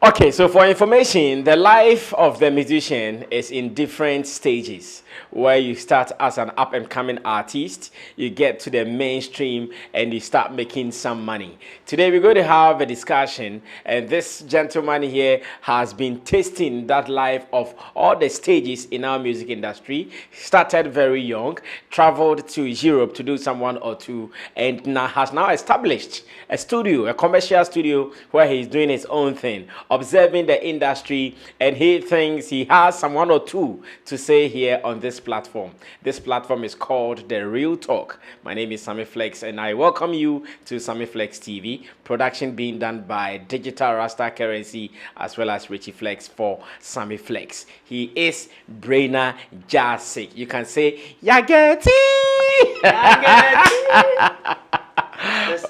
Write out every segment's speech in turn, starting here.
Okay, so for information, the life of the musician is in different stages. Where you start as an up and coming artist, you get to the mainstream and you start making some money. Today we're going to have a discussion, and this gentleman here has been tasting that life of all the stages in our music industry. Started very young, traveled to Europe to do some one or two, and now has now established a studio, a commercial studio where he's doing his own thing, observing the industry, and he thinks he has some one or two to say here on this platform. This platform is called The Real Talk. My name is Sammy Flex, and I welcome you to Sammy Flex TV. Production being done by Digital Rasta Currency as well as Richie Flex for Sammy Flex. He is Brainna Jahsig. You can say Yageti.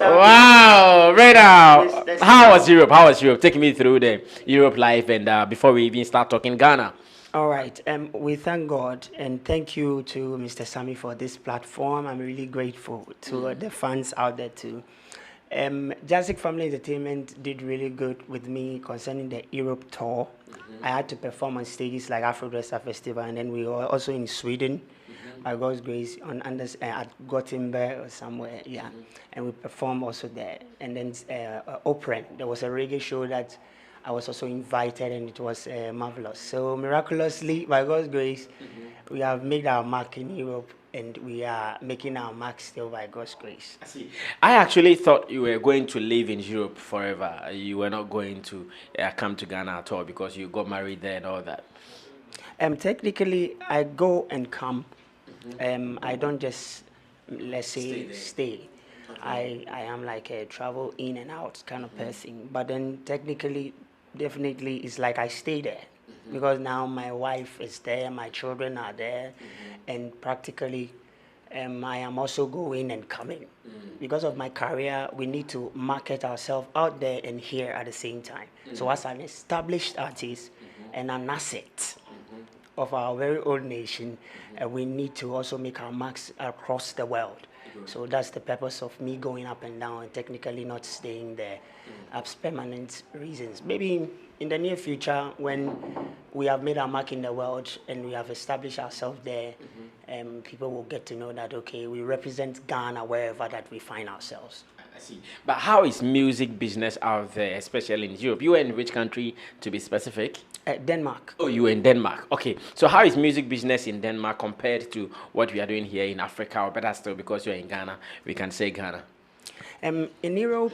Wow, Braina. How was Europe? How was Europe? Take me through the Europe life, and before we even start talking Ghana. All right. We thank God and thank you to Mr. Sammy for this platform. I'm really grateful to the fans out there too. Jahsig Family Entertainment did really good with me concerning the Europe tour. I had to perform on stages like Afro Dressa Festival, and then we were also in Sweden. By God's grace, at Gothenburg or somewhere, yeah. And we performed also there. And then Opera, there was a reggae show that I was also invited, and it was marvelous. So miraculously, by God's grace, we have made our mark in Europe, and we are making our mark still by God's grace. I see. I actually thought you were going to live in Europe forever. You were not going to come to Ghana at all because you got married there and all that. Technically, I go and come. I don't just, let's say, stay. Okay. I am like a travel in and out kind of person. But then technically, definitely, it's like I stay there. Because now my wife is there, my children are there, and practically I am also going and coming. Because of my career, we need to market ourselves out there and here at the same time. So as an established artist and an asset of our very own nation, we need to also make our marks across the world. So that's the purpose of me going up and down and technically not staying there as permanent reasons. Maybe in the near future, when we have made our mark in the world and we have established ourselves there, people will get to know that, okay, we represent Ghana wherever that we find ourselves. I see. But how is music business out there, especially in Europe? You were in which country, to be specific? Denmark. Oh, you were in Denmark. Okay. So how is music business in Denmark compared to what we are doing here in Africa, or better still, because you're in Ghana, we can say Ghana? In Europe,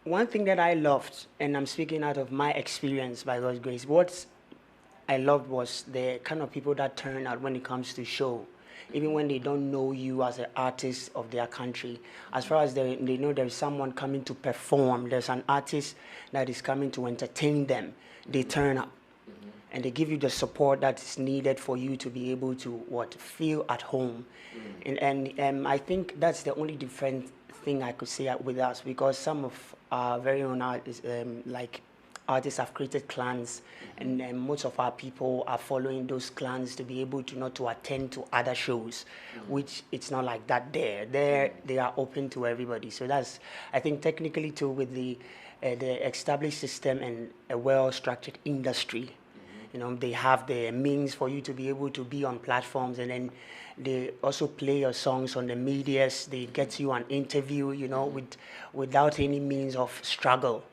one thing that I loved, and I'm speaking out of my experience by God's grace, what I loved was the kind of people that turn out when it comes to show. Even when they don't know you as an artist of their country, as far as they know there's someone coming to perform, there's an artist that is coming to entertain them, they turn up. And they give you the support that is needed for you to be able to feel at home. And I think that's the only different thing I could say with us, because some of our very own artists, like artists, have created clans, and most of our people are following those clans to be able to not to attend to other shows, which it's not like that there. There they are open to everybody. So that's, I think, technically too, with the established system and a well-structured industry. You know, they have the means for you to be able to be on platforms, and then they also play your songs on the medias. They get you an interview, you know, without any means of struggle.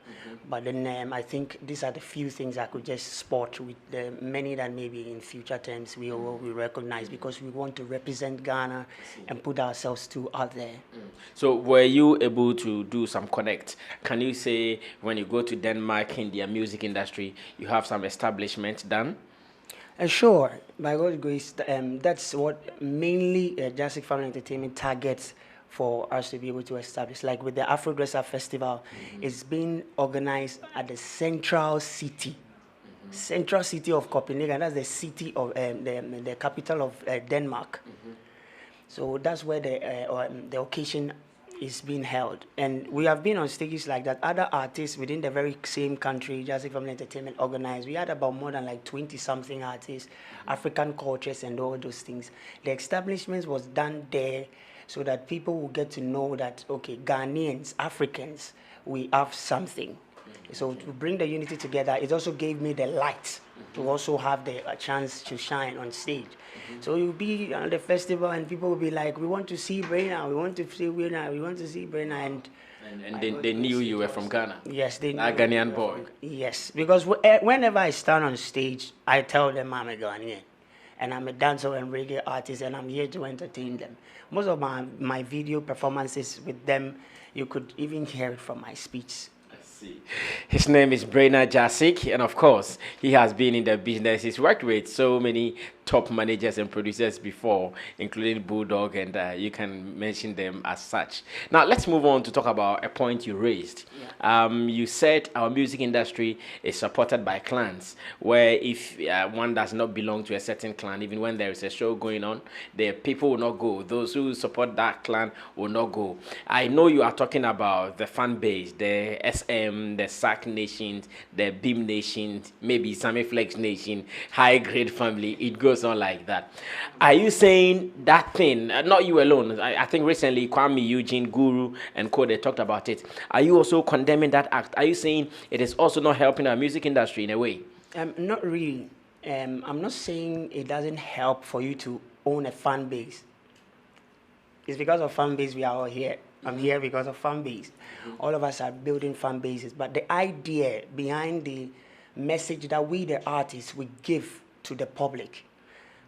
But then I think these are the few things I could just spot with the many that maybe in future terms we will recognize, because we want to represent Ghana and put ourselves too out there. So were you able to do some connect? Can you say when you go to Denmark in their music industry, you have some establishment done? Sure, by God's grace, that's what mainly Jahsig Family Entertainment targets for us to be able to establish. Like with the Afro Dressa Festival, it's being organized at the central city of Copenhagen. That's the city of the capital of Denmark. So that's where the occasion is being held. And we have been on stages like that. Other artists within the very same country, Jahsig Family Entertainment organized. We had about more than like 20-something artists, African cultures and all those things. The establishment was done there so that people will get to know that, okay, Ghanaians, Africans, we have something. So to bring the unity together, it also gave me the light to also have the a chance to shine on stage. So you'll be on the festival and people will be like, we want to see Braina, we want to see Braina, we want to see Braina. And they knew you were from Ghana. Yes, they knew. A Ghanaian boy. Yes, because whenever I stand on stage, I tell them I'm a Ghanaian. And I'm a dancer and reggae artist, and I'm here to entertain them. Most of my video performances with them, you could even hear it from my speech. His name is Brainna Jahsig, and of course, he has been in the business. He's worked with so many top managers and producers before, including Bulldog, and you can mention them as such. Now, let's move on to talk about a point you raised. Yeah. You said our music industry is supported by clans, where if one does not belong to a certain clan, even when there is a show going on, the people will not go. Those who support that clan will not go. I know you are talking about the fan base, the SM, the SAC nations, the Beam nations, maybe Sammy Flex nation, high grade family. It goes on like that. Are you saying that thing, not you alone, I think recently Kwame, Eugene, Guru, and Co, they talked about it. Are you also condemning that act? Are you saying it is also not helping our music industry in a way? Not really. I'm not saying it doesn't help for you to own a fan base. It's because of fan base we are all here. I'm here because of fan base. All of us are building fan bases. But the idea behind the message that we, the artists, we give to the public.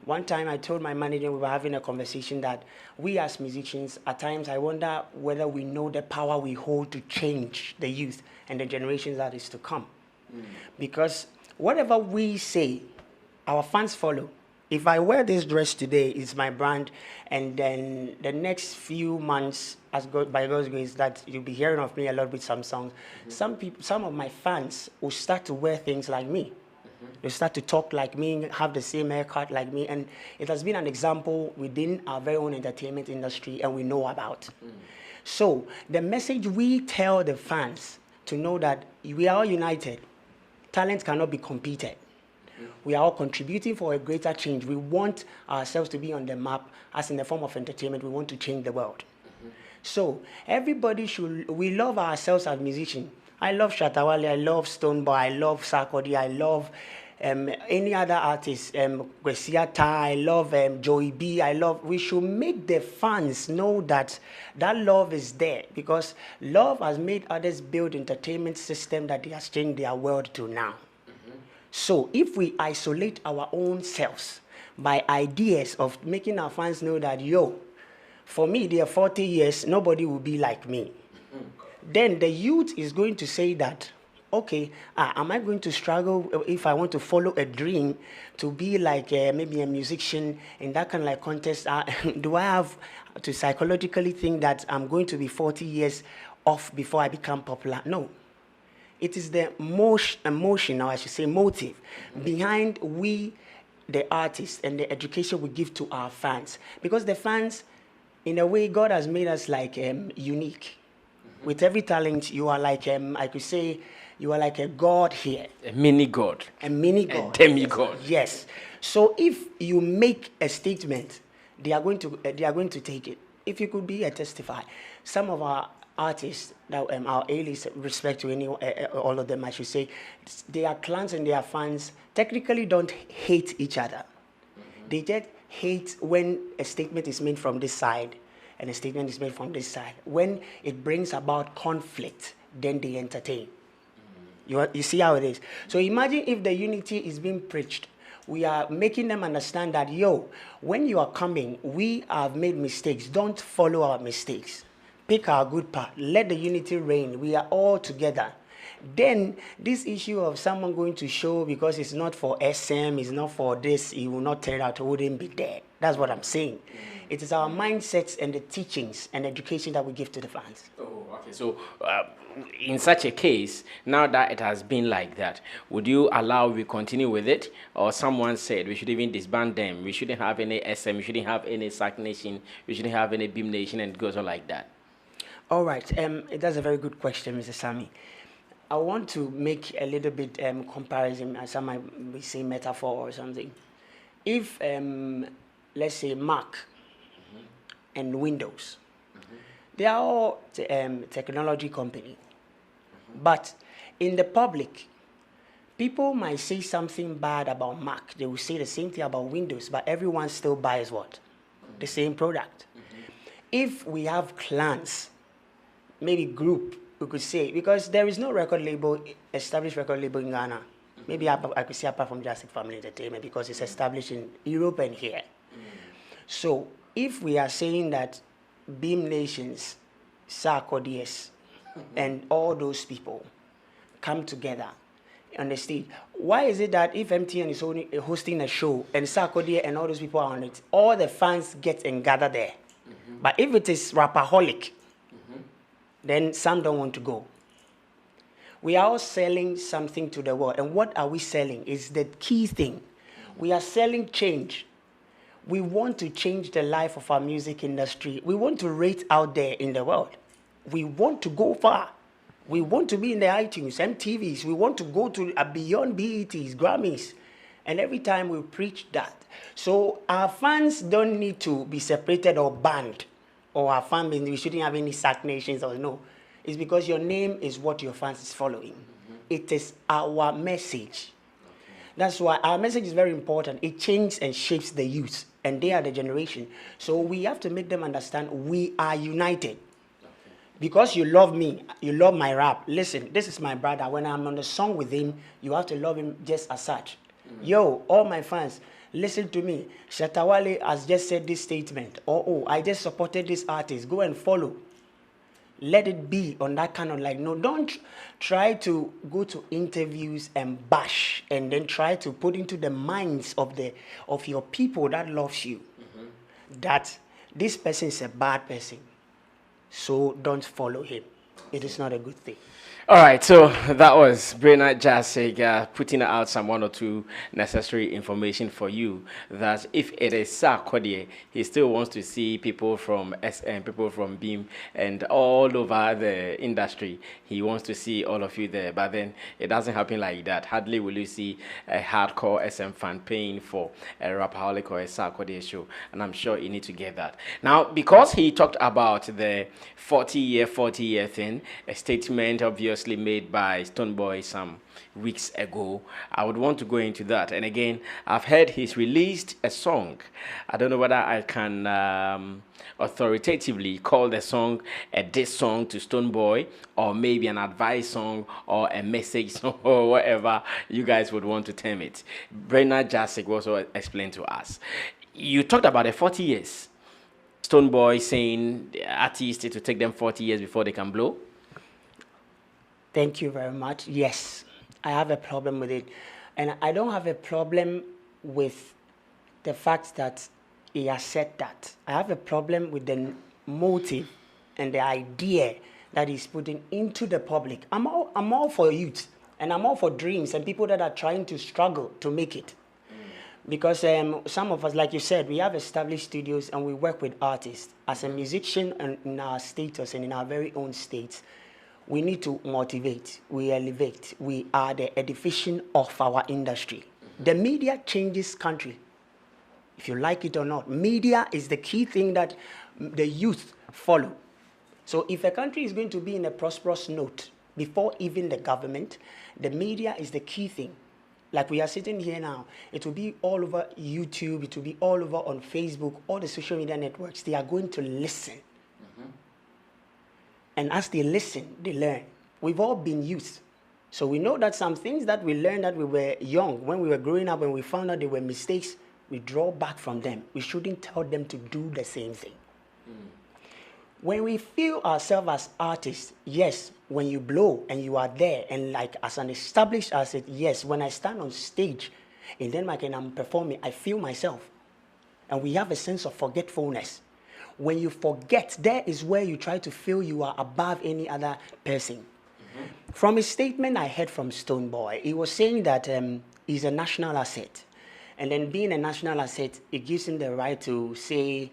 One time I told my manager, we were having a conversation, that we as musicians, at times I wonder whether we know the power we hold to change the youth and the generations that is to come. Because whatever we say, our fans follow. If I wear this dress today, it's my brand, and then the next few months, by God's grace, that you'll be hearing of me a lot with some songs, some of my fans will start to wear things like me. They start to talk like me, have the same haircut like me, and it has been an example within our very own entertainment industry, and we know about. So the message we tell the fans to know that we are all united. Talent cannot be competed. We are all contributing for a greater change. We want ourselves to be on the map, as in the form of entertainment. We want to change the world. So everybody we love ourselves as musicians. I love Shatta, I love Stonebwoy, I love Sarkodie, I love any other artist, Gwesiata, I love Joey B, we should make the fans know that that love is there, because love has made others build entertainment system that they has changed their world to now. So if we isolate our own selves by ideas of making our fans know that, yo, for me, they are 40 years, nobody will be like me. Then the youth is going to say that, okay, am I going to struggle if I want to follow a dream to be like maybe a musician in that kind of like contest? Do I have to psychologically think that I'm going to be 40 years off before I become popular? No. It is the emotion, or I should say motive, behind we, the artists, and the education we give to our fans. Because the fans, in a way, God has made us like unique. With every talent, you are like, I could say, you are like a god here. A mini god. A mini god. A demigod. Yes. So if you make a statement, they are going to take it. If you could be a testify, some of our artists, that our A-list, respect to any all of them, I should say, their clans and their fans technically don't hate each other. They just hate when a statement is made from this side and a statement is made from this side. When it brings about conflict, then they entertain. You see how it is? So imagine if the unity is being preached. We are making them understand that, yo, when you are coming, we have made mistakes. Don't follow our mistakes. Pick our good part. Let the unity reign. We are all together. Then this issue of someone going to show because it's not for SM, it's not for this, it will not turn out, it wouldn't be there. That's what I'm saying. It is our mindsets and the teachings and education that we give to the fans. Oh, okay. So in such a case, now that it has been like that, would you allow we continue with it? Or someone said we should even disband them. We shouldn't have any SM, we shouldn't have any SAC Nation, we shouldn't have any Beam Nation, and it goes on like that. All right. That's a very good question, Mr. Sammy. I want to make a little bit comparison, as some might be say metaphor or something. If, let's say, Mac and Windows, they are all technology company. But In the public, people might say something bad about Mac. They will say the same thing about Windows, but everyone still buys what? The same product. If we have clans, maybe group, we could say, because there is no record label, established record label in Ghana. Maybe I could say apart from Jahsig Family Entertainment, because it's established in Europe and here. So if we are saying that Beam Nations, Sarkodie, and all those people come together on the stage, why is it that if MTN is only hosting a show and Sarkodie and all those people are on it, all the fans get and gather there? But if it is rapaholic, then some don't want to go. We are all selling something to the world. And what are we selling is the key thing. We are selling change. We want to change the life of our music industry. We want to rate out there in the world. We want to go far. We want to be in the iTunes, MTVs. We want to go to beyond BETs, Grammys. And every time we preach that. So our fans don't need to be separated or banned. Or our fan base, we shouldn't have any stagnations or no. It's because your name is what your fans is following. It is our message. That's why our message is very important. It changes and shapes the youth, and they are the generation. So we have to make them understand we are united. Because you love me, you love my rap. Listen, this is my brother. When I'm on the song with him, you have to love him just as such. Yo, all my fans, listen to me. Shatta has just said this statement. Oh, I just supported this artist. Go and follow. Let it be on that kind of like, no, don't try to go to interviews and bash and then try to put into the minds of your people that loves you that this person is a bad person. So don't follow him. It is not a good thing. All right, so that was Brainna Jahsig putting out some one or two necessary information for you that if it is Sarkodie, he still wants to see people from SM, people from Beam, and all over the industry. He wants to see all of you there, but then it doesn't happen like that. Hardly will you see a hardcore SM fan paying for a rapaholic or a Sarkodie show, and I'm sure you need to get that. Now, because he talked about the 40-year thing, a statement obviously made by Stonebwoy some weeks ago, I would want to go into that. And again, I've heard he's released a song. I don't know whether I can authoritatively call the song a diss song to Stonebwoy, or maybe an advice song or a message song or whatever you guys would want to term it. Brainna Jahsig also explained to us. You talked about the 40 years. Stonebwoy saying the artists it will take them 40 years before they can blow. Thank you very much. Yes, I have a problem with it. And I don't have a problem with the fact that he has said that. I have a problem with the motive and the idea that he's putting into the public. I'm all for youth, and I'm all for dreams and people that are trying to struggle to make it. Because some of us, like you said, we have established studios and we work with artists. As a musician and in our status and in our very own states, we need to motivate, we elevate, we are the edification of our industry. The media changes country, if you like it or not. Media is the key thing that the youth follow. So if a country is going to be in a prosperous note, before even the government, the media is the key thing. Like we are sitting here now, it will be all over YouTube, it will be all over on Facebook, all the social media networks. They are going to listen. And as they listen, they learn. We've all been youth. So we know that some things that we learned that we were young, when we were growing up and we found out they were mistakes, we draw back from them. We shouldn't tell them to do the same thing. When we feel ourselves as artists, yes, when you blow and you are there, and like as an established asset, yes, when I stand on stage in Denmark and I'm performing, I feel myself. And we have a sense of forgetfulness. When you forget, there is where you try to feel you are above any other person. From a statement I heard from Stonebwoy, he was saying that he's a national asset. And then being a national asset, it gives him the right to say,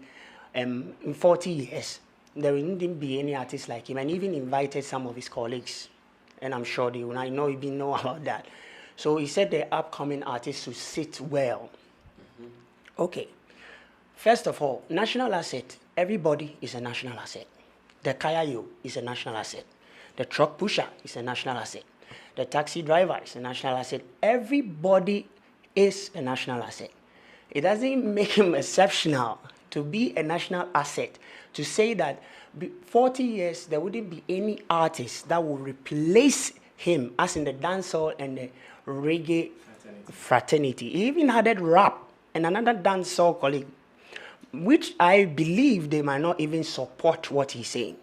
in 40 years, there wouldn't be any artist like him, and even invited some of his colleagues. And I'm sure they will. I know you didn't know about that. So he said the upcoming artists to sit well. Okay. First of all, national asset. Everybody is a national asset. The Kayayo is a national asset. The truck pusher is a national asset. The taxi driver is a national asset. Everybody is a national asset. It doesn't make him exceptional to be a national asset. To say that 40 years there wouldn't be any artist that will replace him, as in the dancehall and the reggae fraternity. He even added rap and another dancehall colleague, which I believe they might not even support what he's saying.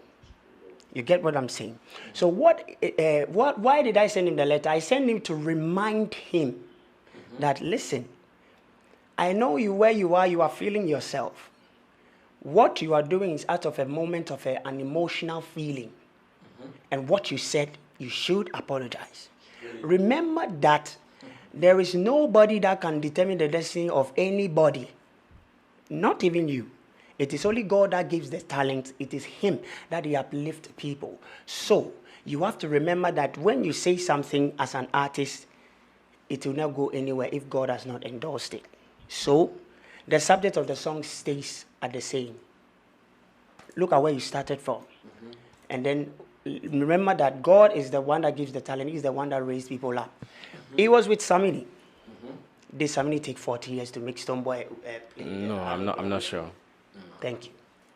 You get what I'm saying? So why did I send him the letter? I sent him to remind him that, listen, I know you where you are feeling yourself. What you are doing is out of a moment of an emotional feeling. And what you said, you should apologize. Remember that there is nobody that can determine the destiny of anybody. Not even you. It is only God that gives the talent. It is Him that He uplifts people. So you have to remember that when you say something as an artist, it will not go anywhere if God has not endorsed it. So the subject of the song stays at the same. Look at where you started from. And then remember that God is the one that gives the talent. He's the one that raised people up. It was with Samini. Did Samini take 40 years to make Stonebwoy? No, I'm not sure. Thank you.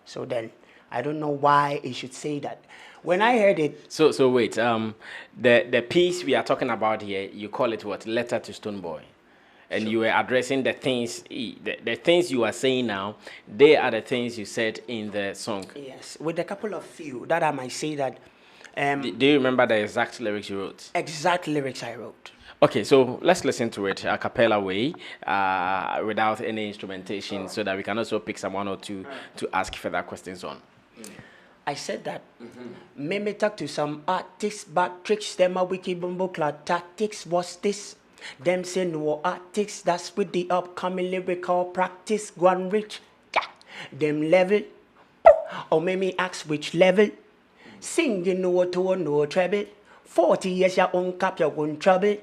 So then, I don't know why he should say that. When I heard it... So wait, the piece we are talking about here, you call it what? Letter to Stonebwoy. And sure. You were addressing the things, the things you are saying now, they are the things you said in the song. Yes, with a couple of few that I might say that... do you remember the exact lyrics you wrote? Exact lyrics I wrote. Okay, so let's listen to it a cappella way, without any instrumentation, so that we can also pick someone or two to ask further questions on. I said that. Me talk to some artists, back tricks, them a wiki bumbo clad tactics. What's this? Them say no artists, that's with the upcoming lyrical practice. Go and reach, yeah. Them level, or make me ask which level. Singing no tone, no treble. 40 years your own cap, your own trouble.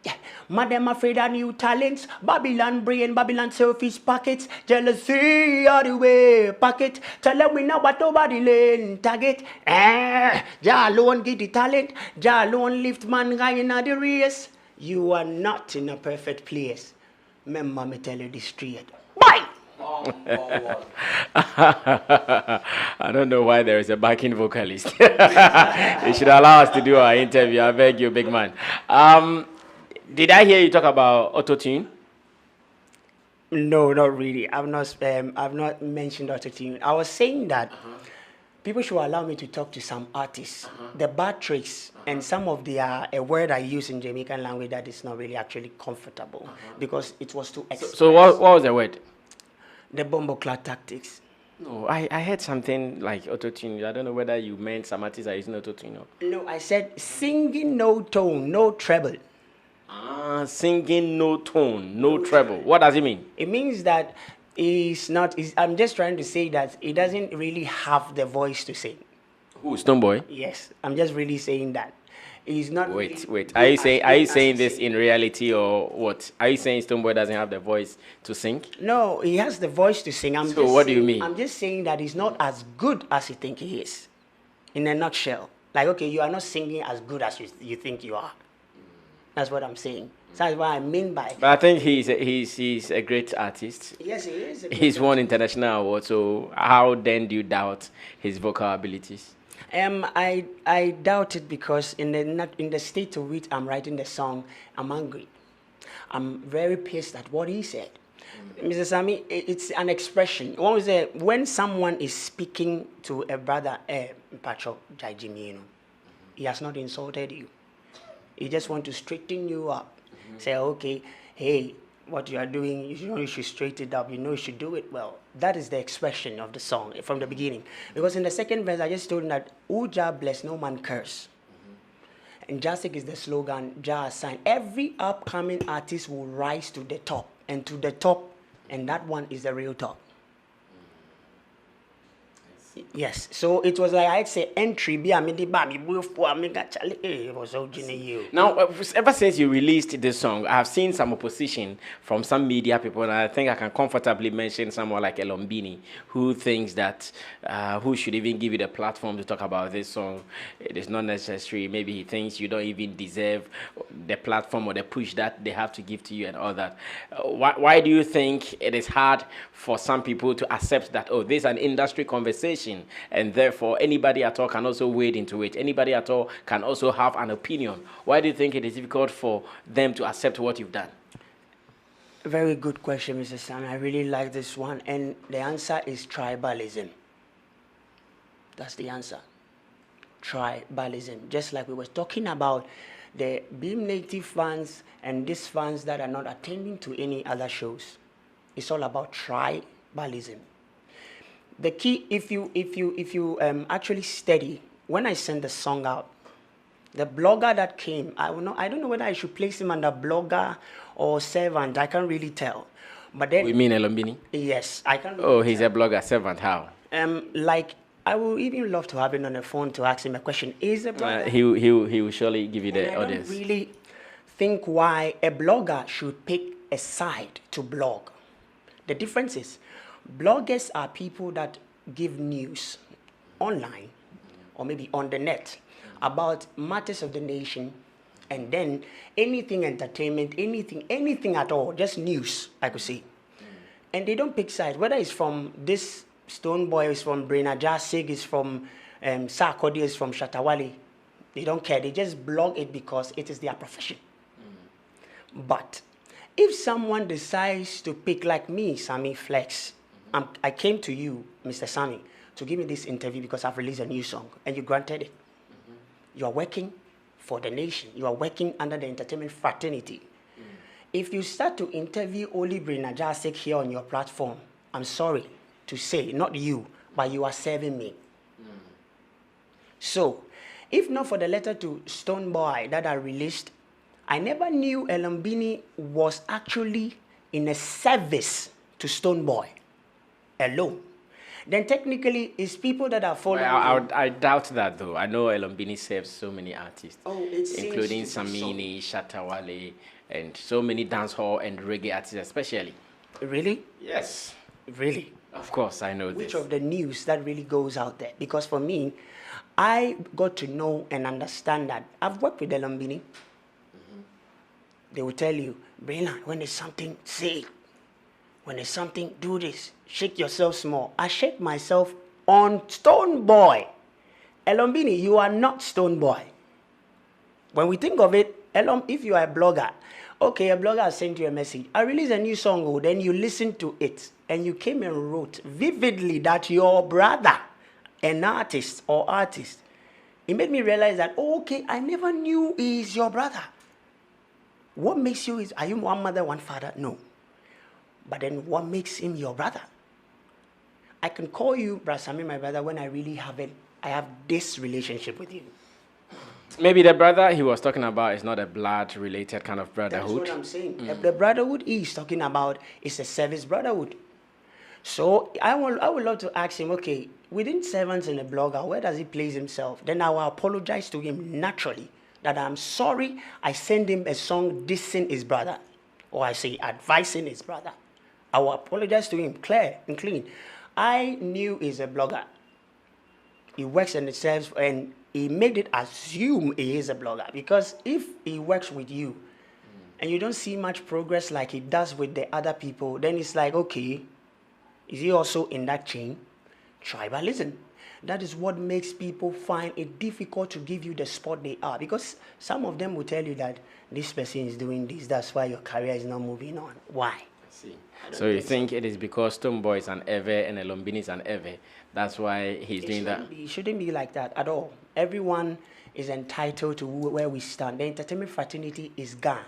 Yeah, madam afraid of new talents. Babylon brain, Babylon surface pockets. Jealousy all the way pocket. Tell them we know what nobody lane target. Jah alone give the talent. Jah alone lift man guy in the race. You are not in a perfect place. Remember me tell you this straight. Bye! I don't know why there is a backing vocalist. You should allow us to do our interview. I beg you, big man. Did I hear you talk about auto-tune? No, not really. I've not mentioned auto-tune. I was saying that people should allow me to talk to some artists. The bad tricks and some of a word I use in Jamaican language that is not really actually comfortable because it was too express. So what was the word? The bombo clad tactics. No, I heard something like auto-tune. I don't know whether you meant some artists are using auto-tune or... No, I said singing no tone, no treble. Singing no tone, no treble. What does it mean? It means that I'm just trying to say that he doesn't really have the voice to sing. Who, Stonebwoy? Yes, I'm just really saying that. He's not... Wait. Are you saying this in reality or what? Are you saying Stonebwoy doesn't have the voice to sing? No, he has the voice to sing. What do you mean? I'm just saying that he's not as good as you think he is. In a nutshell. Like, okay, you are not singing as good as you think you are. That's what I'm saying. So that's what I mean by... But I think he's a great artist. Yes, he is. He's won international awards, so how then do you doubt his vocal abilities? I doubt it because in the state to which I'm writing the song, I'm angry. I'm very pissed at what he said. Mr. Sammy, it's an expression. When someone is speaking to a brother, Pacho Jajimi, he has not insulted you. He just wants to straighten you up. Say, okay, hey, what you are doing, you should straighten it up. You should do it well. That is the expression of the song from the beginning. Because in the second verse, I just told him that, Jah bless, no man curse. And Jahsig is the slogan, Jah sign. Every upcoming artist will rise to the top. And to the top, and that one is the real top. Yes, so it was like I'd say entry be a midi baby for me actually it was so you. Now, ever since you released this song, I have seen some opposition from some media people, and I think I can comfortably mention someone like Elombini, who thinks that who should even give you the platform to talk about this song. It is not necessary. Maybe he thinks you don't even deserve the platform or the push that they have to give to you and all that. Why do you think it is hard for some people to accept that, oh, this is an industry conversation, and therefore anybody at all can also wade into it? Anybody at all can also have an opinion. Why do you think it is difficult for them to accept what you've done? Very good question, Mr. Sammy. I really like this one. And the answer is tribalism. That's the answer. Tribalism. Just like we were talking about the Beam Native fans and these fans that are not attending to any other shows. It's all about tribalism. The key, if you actually study, when I sent the song out, the blogger that came, I don't know whether I should place him under blogger or servant. I can't really tell. But then, We mean Elombini? yes, I can't. Oh, he's a blogger servant. How? Like I would even love to have him on the phone to ask him a question. Is a blogger? He will surely give you the I audience. don't really think why a blogger should pick a side to blog. The difference is, bloggers are people that give news online or maybe on the net about matters of the nation, and then anything entertainment, anything at all, just news, I could say. And they don't pick sides, whether it's from this Stonebwoy, is from Brainna Jahsig, is from Sarkodie, is from Shatta. They don't care. They just blog it because it is their profession. But if someone decides to pick, like me, Sammy Flex, I came to you, Mr. Sammy, to give me this interview because I've released a new song, and you granted it. You are working for the nation. You are working under the entertainment fraternity. If you start to interview only Brainna Jahsig here on your platform, I'm sorry to say, not you, but you are serving me. So, if not for the letter to Stonebwoy that I released, I never knew Elombini was actually in a service to Stonebwoy alone. Then technically, it's people that are following. Well, I doubt that, though. I know Elombini serves so many artists, including Samini, Shatta, and so many dancehall and reggae artists, especially. Really? Yes. Really? Of course, I know this. Which of the news that really goes out there? Because for me, I got to know and understand that I've worked with Elombini. They will tell you, Braina, when there's something, say it. When there's something, do this. Shake yourself small. I shake myself on Stonebwoy. Elombini, you are not Stonebwoy. When we think of it, if you are a blogger, okay, a blogger has sent you a message. I release a new song, then you listen to it, and you came and wrote vividly that your brother, an artist or artist, it made me realize that, okay, I never knew he's your brother. What makes you, are you one mother, one father? No. But then what makes him your brother? I can call you Sammy, my brother, when I really I have this relationship with you. Maybe the brother he was talking about is not a blood-related kind of brotherhood. That's what I'm saying. The brotherhood he's talking about is a service brotherhood. So I would love to ask him, okay, within servants and a blogger, where does he place himself? Then I will apologize to him naturally that I'm sorry I send him a song dissing his brother, or I say advising his brother. I will apologize to him, clear and clean. I knew he's a blogger. He works in the service, and he made it assume he is a blogger, because if he works with you and you don't see much progress like he does with the other people, then it's like, okay, is he also in that chain? Tribalism. That is what makes people find it difficult to give you the spot they are, because some of them will tell you that this person is doing this, that's why your career is not moving on. Why? See. So you think it is because Stonebwoy is an ever and Elombini is an ever? That's why he's doing that? It shouldn't be like that at all. Everyone is entitled to where we stand. The entertainment fraternity is Ga,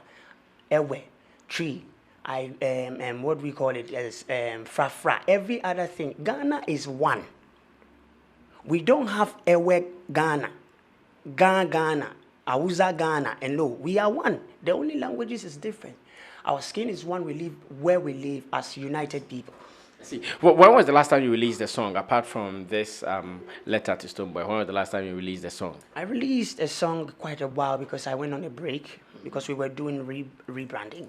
Ewe, Tree, what we call it as Fra. Every other thing. Ghana is one. We don't have Ewe Ghana, Ghana, Awuza Ghana, and no, we are one. The only languages is different. Our skin is one. We live where we live as united people. See, when was the last time you released a song, apart from this letter to Stonebwoy? When was the last time you released a song? I released a song quite a while because I went on a break because we were doing rebranding.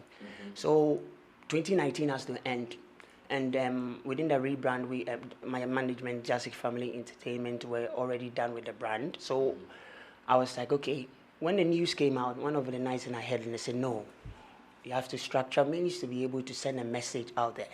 So 2019 has to end. And within the rebrand, my management, Jahsig Family Entertainment, were already done with the brand. So I was like, okay, when the news came out, one of the nights in I heard, and they said, no, you have to structure means to be able to send a message out there.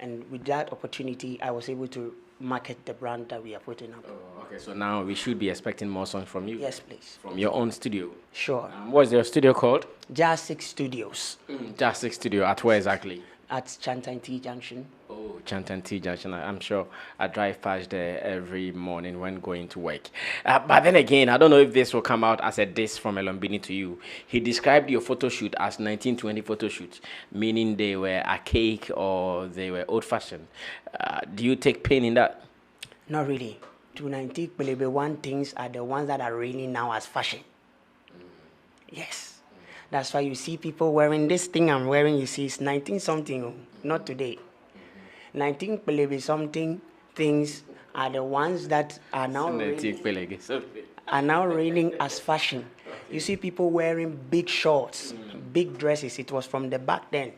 And with that opportunity, I was able to market the brand that we are putting up. Oh, okay, so now we should be expecting more songs from you? Yes, please. From your own studio? Sure. What's your studio called? JahsigStudios. Jahsig Studio. At where exactly? At Chantanti Junction. Oh, Chantanti Junction. I'm sure I drive past there every morning when going to work. But then again, I don't know if this will come out as a diss from Elombini to you. He described your photo shoot as 1920 photo shoot, meaning they were archaic or they were old-fashioned. Do you take pain in that? Not really. 291 things are the ones that are really now as fashion. Yes. That's why you see people wearing this thing I'm wearing, you see it's 19 something, not today. 19 something things are the ones that are now reigning as fashion. You see people wearing big shorts, big dresses. It was from the back then.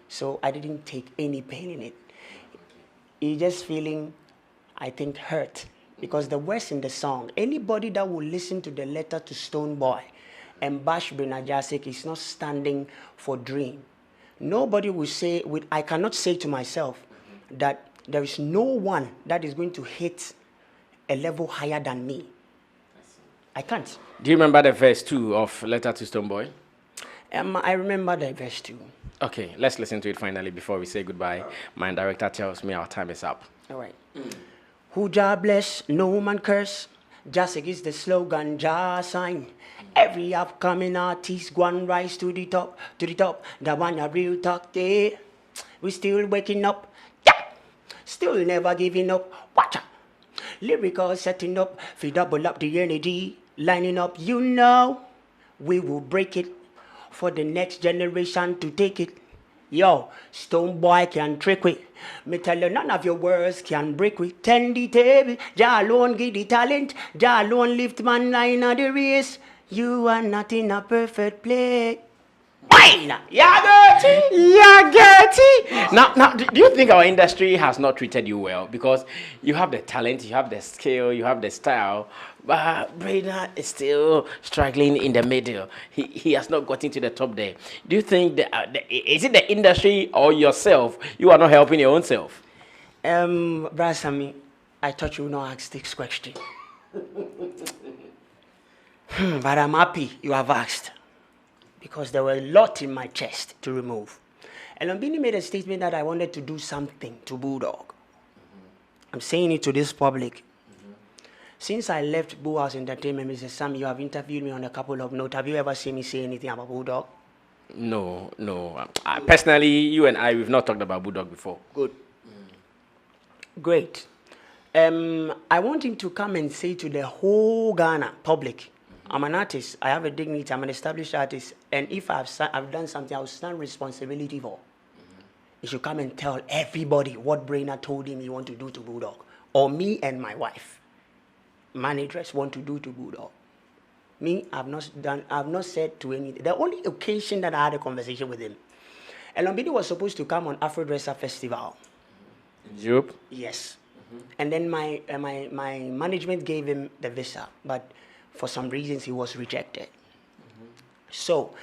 So I didn't take any pain in it. It's just feeling, I think, hurt. Because the words in the song, anybody that will listen to the letter to Stonebwoy and bash Brainna Jahsig is not standing for dream. Nobody will say, I cannot say to myself that there is no one that is going to hit a level higher than me. I can't. Do you remember the verse 2 of Letter to Stonebwoy? I remember the verse 2. Okay, let's listen to it finally before we say goodbye. My director tells me our time is up. All right. Who Jah bless, no man curse. Jahsig is the slogan, Jah sign. Every upcoming artist go and rise to the top, to the top. The one a real talk there. We still waking up, yeah. Still never giving up. Watch out. Lyrical setting up, we double up the energy, lining up. You know, we will break it for the next generation to take it. Yo, Stonebwoy can trick with. Me tell you, none of your words can break with. Tend the table, Jah alone give the talent. Jah alone lift man line of the race. You are not in a perfect place. Braina, Now, do you think our industry has not treated you well? Because you have the talent, you have the skill, you have the style, but Braina is still struggling in the middle. He has not gotten to the top there. Do you think is it the industry or yourself? You are not helping your own self. Brother Sammy, I thought you would not ask this question. But I'm happy you have asked. Because there were a lot in my chest to remove. And Elombini made a statement that I wanted to do something to Bulldog. I'm saying it to this public. Since I left Boo House Entertainment, Mr. Sam, you have interviewed me on a couple of notes. Have you ever seen me say anything about Bulldog? No. Personally, you and I, we've not talked about Bulldog before. Good. Great. I want him to come and say to the whole Ghana public, I'm an artist, I have a dignity, I'm an established artist, and if I've done something, I'll stand responsibility for. He should come and tell everybody what Braina told him he want to do to Bulldog, or me and my wife, managers, want to do to Bulldog. Me, I've not said to anything. The only occasion that I had a conversation with him, Elombini was supposed to come on Afro Dresser Festival. In Europe? Yes. And then my management gave him the visa, but for some reasons he was rejected. So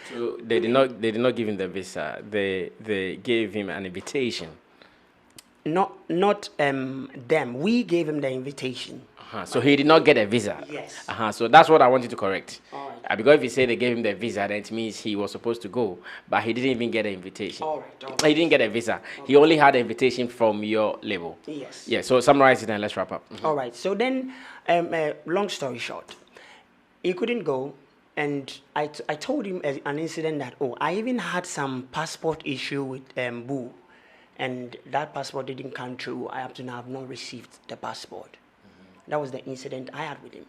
they did not give him the visa. They gave him an invitation. Not them. We gave him the invitation. So he did not get a visa. Yes. So that's what I wanted to correct. All right. Because if you say they gave him the visa, then it means he was supposed to go, but he didn't even get an invitation. All right. He didn't get a visa. Okay. He only had an invitation from your label. Yes. Yeah. So summarize it and let's wrap up. All right. So then, long story short, he couldn't go, and I told him an incident that I even had some passport issue with Boo, and that passport didn't come through. I up to now have not received the passport. That was the incident I had with him.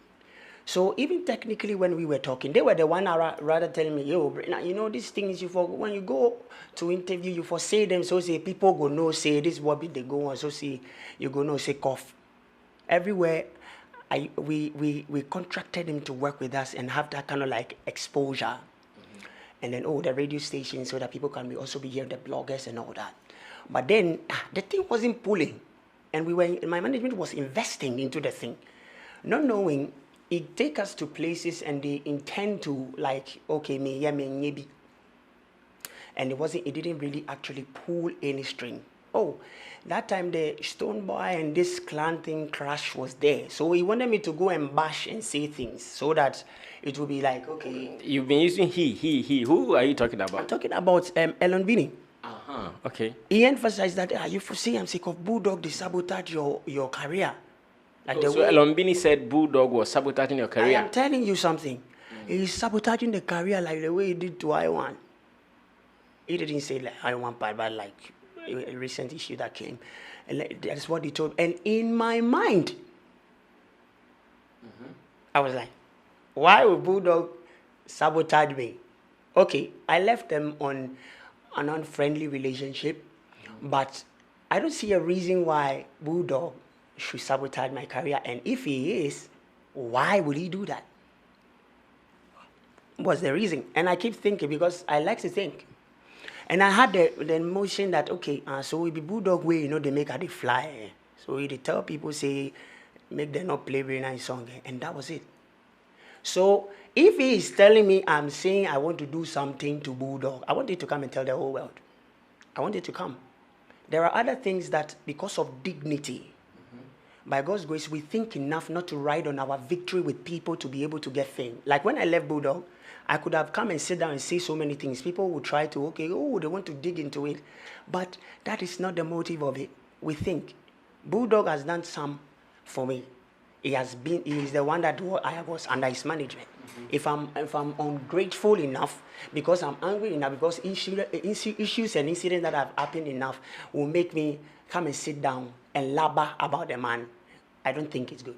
So even technically when we were talking, they were the one rather telling me, yo, Braina, you know, these things you for when you go to interview, you for say them, so say people go know, say this what be they go on, so say you go know, say cough. Everywhere we contracted him to work with us and have that kind of like exposure. And then the radio station so that people can also be hearing the bloggers and all that. But then the thing wasn't pulling. And my management was investing into the thing. Not knowing it take us to places and they intend to like, okay, maybe. And it didn't really actually pull any string. Oh, that time the Stonebwoy and this clan thing crash was there. So he wanted me to go and bash and say things so that it would be like, okay. You've been using he. Who are you talking about? I'm talking about Elon Vini. Okay. He emphasized that you foresee I'm sick of Bulldog, they sabotage your career. Like so Elombini said Bulldog was sabotaging your career. I am telling you something. He's sabotaging the career like the way he did to I1. He didn't say like I1 part, but like a recent issue that came. And that's what he told. And in my mind, I was like, why would Bulldog sabotage me? Okay, I left them on an unfriendly relationship, but I don't see a reason why Bulldog should sabotage my career. And if he is, why would he do that? What's the reason? And I keep thinking because I like to think. And I had the emotion that, okay, so we be Bulldog way, they make how they fly. So they tell people, say, make them not play very nice song. And that was it. So if he is telling me I'm saying I want to do something to Bulldog, I want it to come and tell the whole world. I want it to come. There are other things that, because of dignity, by God's grace, we think enough not to ride on our victory with people to be able to get fame. Like when I left Bulldog, I could have come and sit down and say so many things. People would try to, they want to dig into it. But that is not the motive of it. We think. Bulldog has done some for me. He is the one that I was under his management. If I'm ungrateful enough, because I'm angry enough, because issues and incidents that have happened enough will make me come and sit down and labber about the man, I don't think it's good.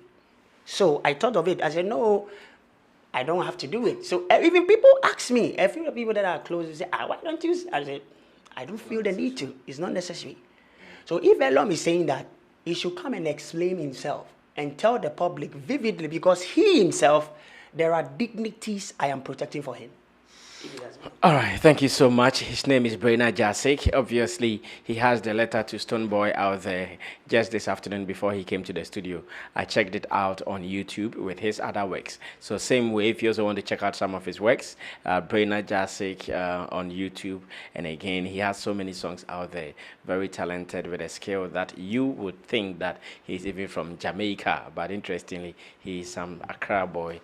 So I thought of it. I said, no, I don't have to do it. So even people ask me, a few people that are close, they say, why don't you? I said, I don't feel the need to. It's not necessary. So if Elom is saying that, he should come and explain himself and tell the public vividly, because he himself, there are dignities I am protecting for him. All right, thank you so much. His name is Brainna Jahsig. Obviously, he has the letter to Stonebwoy out there just this afternoon before he came to the studio. I checked it out on YouTube with his other works. So same way, if you also want to check out some of his works, Brainna Jahsig on YouTube. And again, he has so many songs out there. Very talented with a skill that you would think that he's even from Jamaica. But interestingly, he's some Accra boy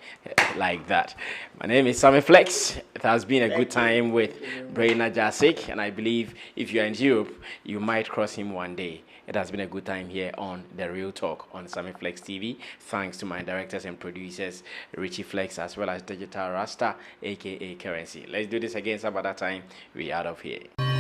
like that. My name is Sammy Flex. It has been a good time with Brainna Jahsig, and I believe if you're in Europe, you might cross him one day. It has been a good time here on The Real Talk on Sammy Flex TV. Thanks to my directors and producers, Richie Flex, as well as Digital Rasta, aka Currency. Let's do this again some other time. We out of here.